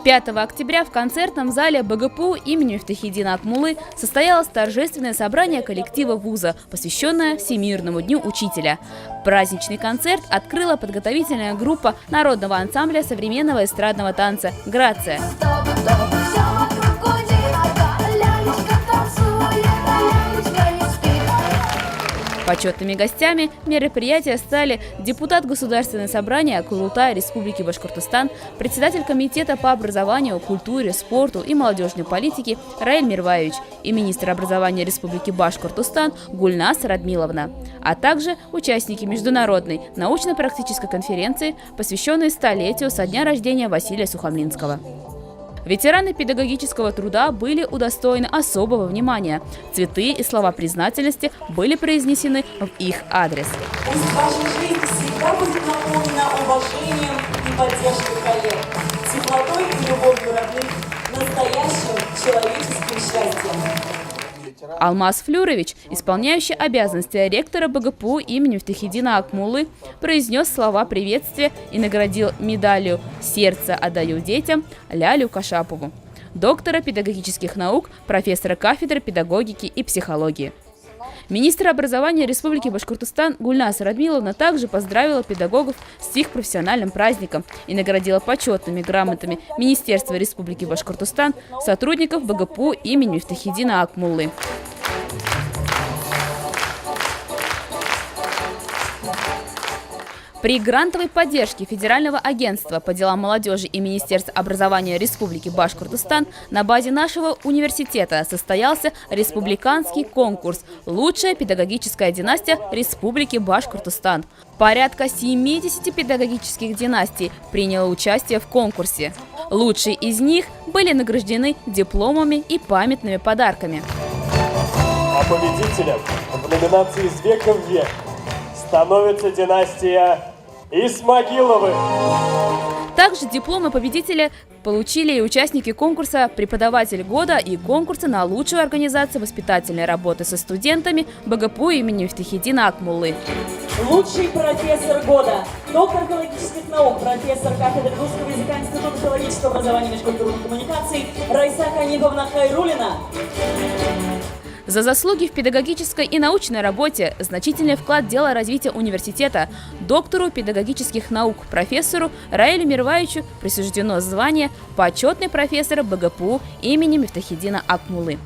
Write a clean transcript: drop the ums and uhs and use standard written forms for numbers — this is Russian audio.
5 октября в концертном зале БГПУ имени Мифтахиддина Акмуллы состоялось торжественное собрание коллектива вуза, посвященное Всемирному дню учителя. Праздничный концерт открыла подготовительная группа народного ансамбля современного эстрадного танца «Грация». Почетными гостями мероприятия стали депутат Государственного собрания Курултая Республики Башкортостан, председатель комитета по образованию, культуре, спорту и молодежной политике Раиль Мирваевич и министр образования Республики Башкортостан Гульнас Радмиловна, а также участники международной научно-практической конференции, посвященной столетию со дня рождения Василия Сухомлинского. Ветераны педагогического труда были удостоены особого внимания. Цветы и слова признательности были произнесены в их адрес. Пусть ваша жизнь всегда будет наполнена уважением и поддержкой коллег, теплотой и любовью родных, настоящим человеческим счастьем. Алмаз Флюрович, исполняющий обязанности ректора БГПУ имени Мифтахиддина Акмуллы, произнес слова приветствия и наградил медалью «Сердце отдаю детям» Лялю Кашапову, доктора педагогических наук, профессора кафедры педагогики и психологии. Министр образования Республики Башкортостан Гульнас Радмиловна также поздравила педагогов с их профессиональным праздником и наградила почетными грамотами Министерства Республики Башкортостан сотрудников БГПУ имени Мифтахиддина Акмуллы. При грантовой поддержке Федерального агентства по делам молодежи и Министерства образования Республики Башкортостан на базе нашего университета состоялся республиканский конкурс «Лучшая педагогическая династия Республики Башкортостан». Порядка 70 педагогических династий приняло участие в конкурсе. Лучшие из них были награждены дипломами и памятными подарками. А победителем в номинации «Из века в век» становится династия Исмагиловых. Также дипломы победителя получили и участники конкурса «Преподаватель года» и конкурса на лучшую организацию воспитательной работы со студентами БГПУ имени Мифтахиддина Акмуллы. Лучший профессор года, доктор филологических наук, профессор кафедры русского языка Института филологического образования и межкультурных коммуникаций Райса Каниговна Хайрулина. За заслуги в педагогической и научной работе значительный вклад в дело развития университета доктору педагогических наук, профессору Раилю Мирваевичу присуждено звание «Почетный профессор БГПУ имени Мифтахиддина Акмуллы».